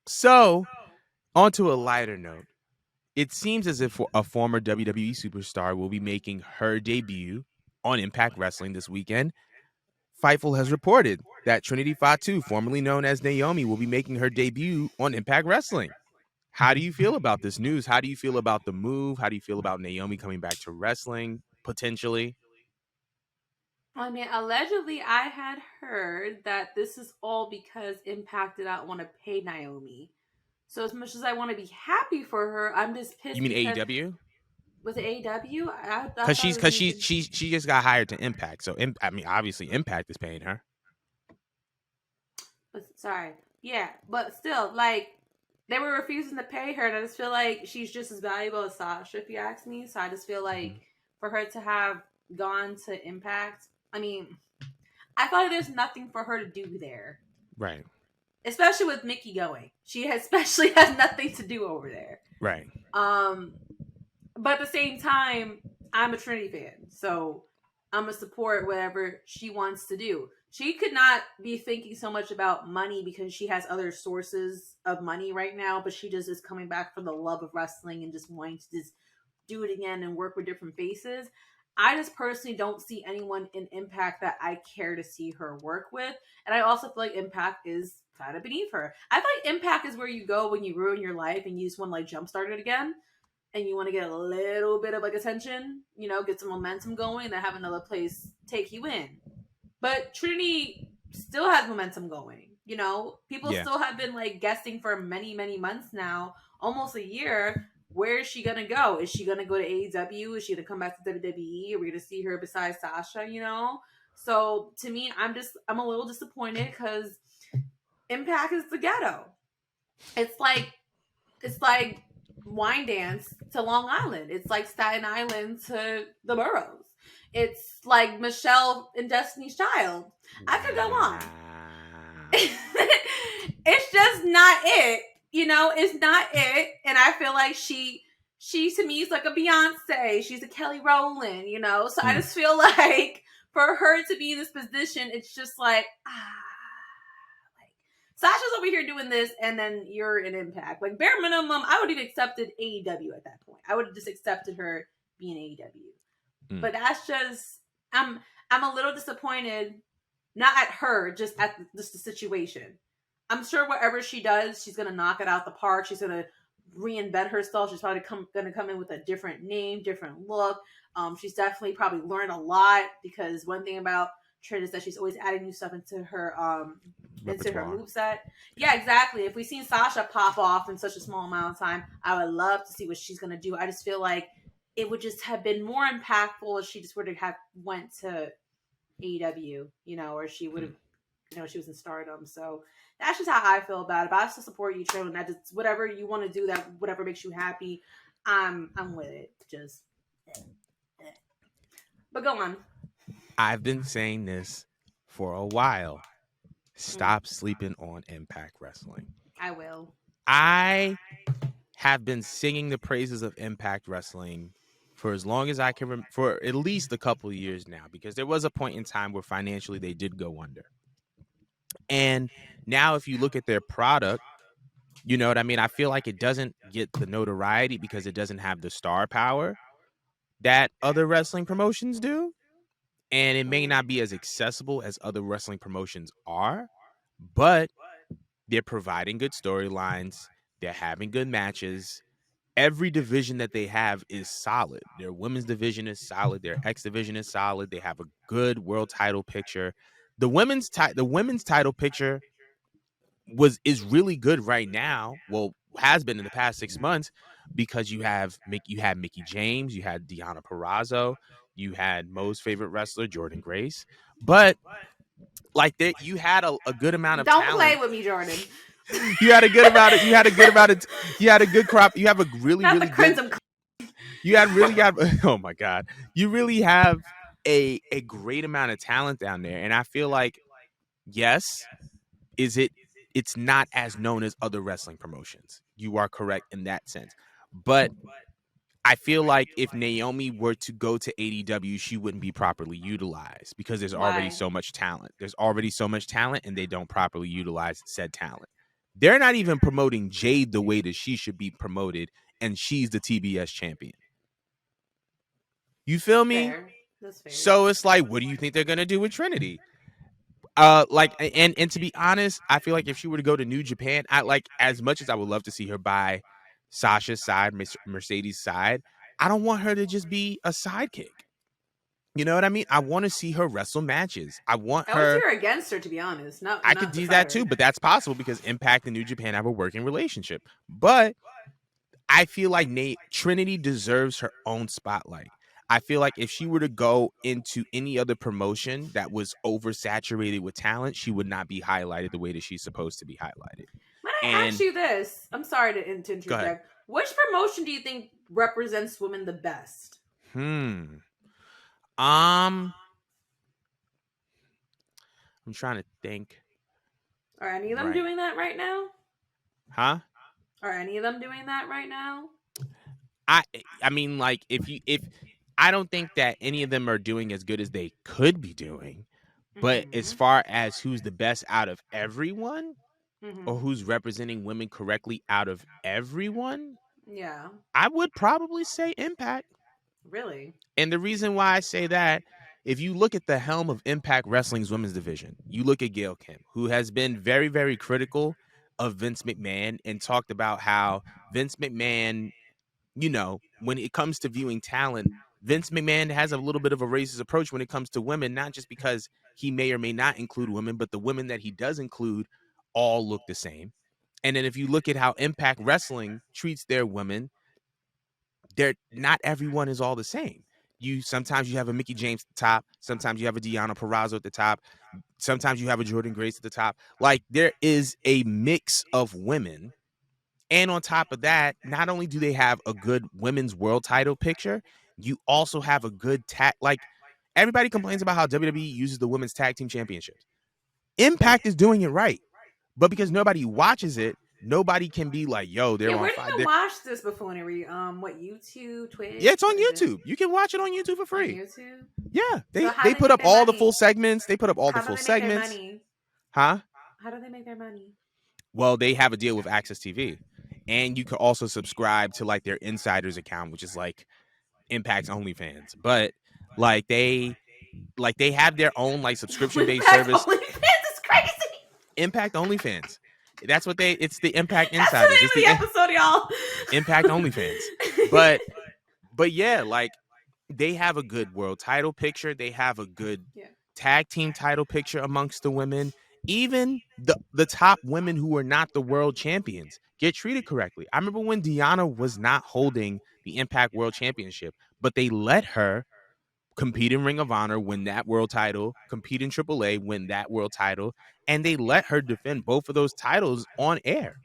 So, onto a lighter note. It seems as if a former WWE superstar will be making her debut on Impact Wrestling this weekend. Fightful has reported that Trinity Fatu, formerly known as Naomi, will be making her debut on Impact Wrestling. How do you feel about this news? How do you feel about the move? How do you feel about Naomi coming back to wrestling potentially? I mean, allegedly, I had heard that this is all because Impact did not want to pay Naomi. So as much as I want to be happy for her, I'm just You pissed mean because AEW? with AEW, I Because thought she's it was because going to. she just got hired to Impact. So I mean, obviously Impact is paying her. But sorry, yeah, but still, like they were refusing to pay her, and I just feel like she's just as valuable as Sasha, if you ask me. So I just feel like Mhm. for her to have gone to Impact, I mean, I feel like there's nothing for her to do there, Right, especially with Mickey going. She especially has nothing to do over there. right. Um, but at the same time, I'm a Trinity fan, so I'm gonna support whatever she wants to do. She could not be thinking so much about money because she has other sources of money right now, but she just is coming back for the love of wrestling and just wanting to just do it again and work with different faces. I just personally don't see anyone in Impact that I care to see her work with. And I also feel like Impact is kind of beneath her. I feel like Impact is where you go when you ruin your life and you just want to like jumpstart it again and you want to get a little bit of like attention, get some momentum going, and then have another place take you in. But Trinity still has momentum going. People Yeah. still have been like guessing for many, many months now, almost a year. Where is she gonna go? Is she gonna go to AEW? Is she gonna come back to WWE? Are we gonna see her besides Sasha? So to me, I'm a little disappointed because Impact is the ghetto. It's like it's like wine dance to Long Island. It's like Staten Island to the boroughs. It's like Michelle in Destiny's Child. I could go on. Wow. It's just not it. It's not it. And I feel like she to me is like a Beyonce. She's a Kelly Rowland. So I Mm. just feel like for her to be in this position, it's just like like Sasha's over here doing this, and then you're an Impact. Like bare minimum, I would have accepted AEW at that point. I would have just accepted her being AEW. Mm. But that's just I'm a little disappointed, not at her, just at just the situation. I'm sure whatever she does, she's gonna knock it out the park. She's gonna reinvent herself. She's probably gonna come in with a different name, different look. She's definitely probably learned a lot because one thing about Trin is that she's always adding new stuff into her Repertoire. moveset. Yeah, exactly. If we seen Sasha pop off in such a small amount of time, I would love to see what she's gonna do. I just feel like it would just have been more impactful if she just would have went to AEW, or she would Mm. have, she was in Stardom. So that's just how I feel about it. But I still support you, Trin. That just whatever you want to do, that whatever makes you happy, I'm with it. Just, but go on. I've been saying this for a while. Mm, Stop sleeping on Impact Wrestling. I will. I have been singing the praises of Impact Wrestling for as long as I can for at least a couple of years now, because there was a point in time where financially they did go under. And now if you look at their product, you know what I mean? I feel like it doesn't get the notoriety because it doesn't have the star power that other wrestling promotions do. And it may Mm. not be as accessible as other wrestling promotions are, but they're providing good storylines. They're having good matches. Every division that they have is solid. Their women's division is solid. Their X division is solid. They have a good world title picture. The women's title picture is really good right now. Well, has been in the past 6 months because you had Mickey James, you had Deonna Purrazzo, you had Mo's favorite wrestler Jordan Grace, but like that you had a good amount of Don't play talent. with me, Jordan. You had a good amount of you had a good amount of you had a good crop. You have a really Not the really good. Crimson. You had really got. Oh my god, you really have a great amount of talent down there, and I feel like yes, is it it's not as known as other wrestling promotions. You are correct in that sense. But I feel like if Naomi were to go to AEW, she wouldn't be properly utilized because there's already Why? so much talent. There's already so much talent and they don't properly utilize said talent. They're not even promoting Jade the way that she should be promoted, and she's the TBS champion. You feel me? Fair. That's fair. So it's like, what do you think they're gonna do with Trinity? Like, and to be honest, I feel like if she were to go to New Japan, I like, as much as I would love to see her by Sasha's side, Mercedes' side, I don't want her to just be a sidekick. You know what I mean? I want to see her wrestle matches. I want I would see her. her against her, to be honest, not I could not do beside that her. too, but that's possible because Impact and New Japan have a working relationship. But I feel like Trinity deserves her own spotlight. I feel like if she were to go into any other promotion that was oversaturated with talent, she would not be highlighted the way that she's supposed to be highlighted. When I ask And you this, I'm sorry to go ahead. interject. Which promotion do you think represents women the best? Hmm. Um, I'm trying to think. Are any of them Right. doing that right now? Huh? Are any of them doing that right now? I I mean, like, if I don't think that any of them are doing as good as they could be doing, but as Mm-hmm. far as who's the best out of everyone, or Mm-hmm. who's representing women correctly out of everyone, Yeah. I would probably say Impact. Really? And the reason why I say that, if you look at the helm of Impact Wrestling's women's division, you look at Gail Kim, who has been very, very critical of Vince McMahon and talked about how Vince McMahon, when it comes to viewing talent, Vince McMahon has a little bit of a racist approach when it comes to women, not just because he may or may not include women, but the women that he does include all look the same. And then if you look at how Impact Wrestling treats their women, they're not everyone is all the same. Sometimes you have a Mickey James at the top, sometimes you have a Deonna Purrazzo at the top, sometimes you have a Jordan Grace at the top. Like, there is a mix of women. And on top of that, not only do they have a good women's world title picture, you also have a good tag. Like, everybody complains about how WWE uses the women's tag team championships. Impact is doing it right. But because nobody watches it, nobody can be like, yo, they're Yeah, on where do fire. you watch this buffoonery? What, YouTube, Yeah, Twitch? it's on What is it? YouTube. You can watch it on YouTube for On free. YouTube? Yeah, So they how they do they put make up their all the full money? segments. They put up all the How do full they make their segments. money? Huh? How do they make their money? Well, they have a deal with Access TV. And you can also subscribe to like their insiders account, which is like Impact's OnlyFans. But like they have their own like subscription based Impact service. OnlyFans is crazy. Impact OnlyFans. It's the Impact That's the Insiders. It's name the of the episode, y'all. Impact OnlyFans. But yeah, like, they have a good world title picture. They have a good Yeah. tag team title picture amongst the women. Even the top women who are not the world champions get treated correctly. I remember when Deonna was not holding the Impact World Championship, but they let her compete in Ring of Honor, win that world title, compete in AAA, win that world title, and they let her defend both of those titles on air.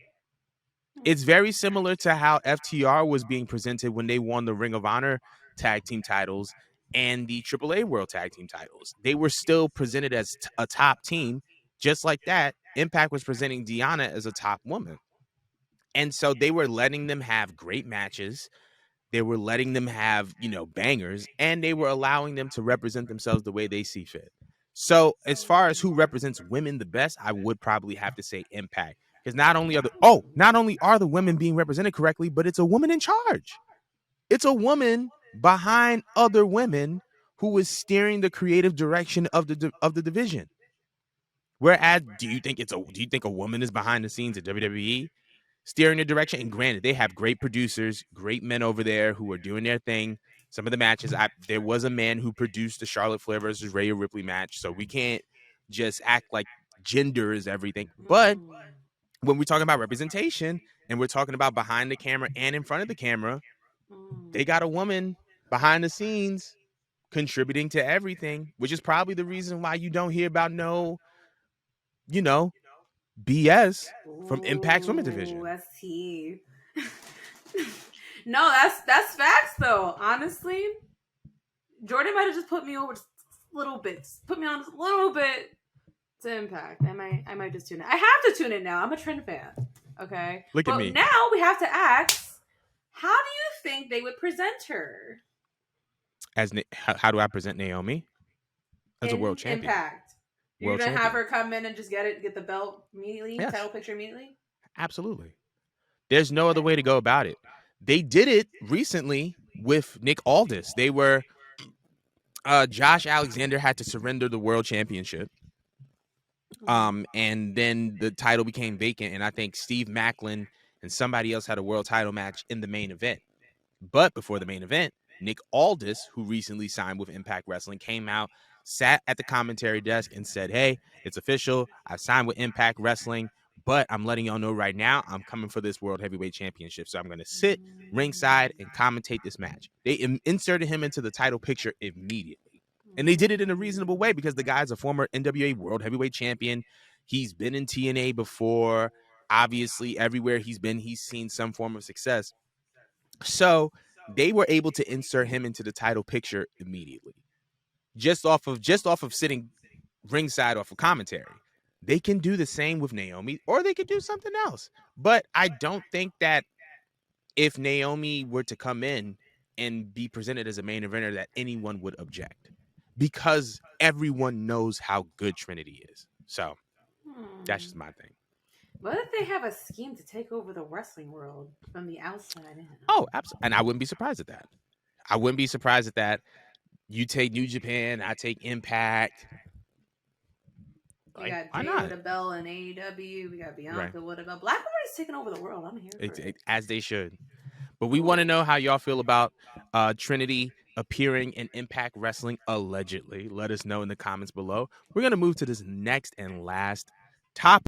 It's very similar to how FTR was being presented when they won the Ring of Honor tag team titles and the AAA World Tag Team titles. They were still presented as a top team, just like that. Impact was presenting Deonna as a top woman. And so they were letting them have great matches. They were letting them have, bangers, and they were allowing them to represent themselves the way they see fit. So as far as who represents women the best, I would probably have to say Impact. Because not only are the women being represented correctly, but it's a woman in charge. It's a woman behind other women who is steering the creative direction of the division. Whereas, do you think a woman is behind the scenes at WWE steering the direction? And granted, they have great producers, great men over there who are doing their thing. Some of the matches, there was a man who produced the Charlotte Flair versus Rhea Ripley match, so we can't just act like gender is everything. But when we're talking about representation and we're talking about behind the camera and in front of the camera, they got a woman behind the scenes contributing to everything, which is probably the reason why you don't hear about no, you know, BS from Impact's women Ooh, division. that's tea. No, that's facts though. Honestly, Jordan might have just put me over just little bits. Put me on just a little bit to Impact. I might just tune in. I have to tune in now. I'm a trend fan. Okay. Look at But me. now we have to ask, how do you think they would present her How do I present Naomi as a world in champion? Impact? You're World gonna have champion. her come in and just get the belt immediately, Yes. title picture immediately? Absolutely. There's no other way to go about it. They did it recently with Nick Aldis. They were Josh Alexander had to surrender the world championship. And then the title became vacant, and I think Steve Macklin and somebody else had a world title match in the main event. But before the main event, Nick Aldis, who recently signed with Impact Wrestling, came out, sat at the commentary desk, and said, "Hey, it's official. I signed with Impact Wrestling, but I'm letting y'all know right now I'm coming for this World Heavyweight Championship. So I'm going to sit ringside and commentate this match." They inserted him into the title picture immediately. And they did it in a reasonable way because the guy's a former NWA World Heavyweight Champion. He's been in TNA before. Obviously, everywhere he's been, he's seen some form of success. So they were able to insert him into the title picture immediately, just off of sitting ringside off of commentary. They can do the same with Naomi, or they could do something else. But I don't think that if Naomi were to come in and be presented as a main eventer, that anyone would object, because everyone knows how good Trinity is. So that's just my thing. What if they have a scheme to take over the wrestling world from the outside in? Oh, absolutely. And I wouldn't be surprised at that. I wouldn't be surprised at that. You take New Japan, I take Impact. We Like, got why Jay not? with a bell in AEW. We got Right. Bianca with a bell. Black woman is taking over the world. I'm here for it. As they should. But we want to know how y'all feel about Trinity appearing in Impact Wrestling allegedly. Let us know in the comments below. We're going to move to this next and last topic.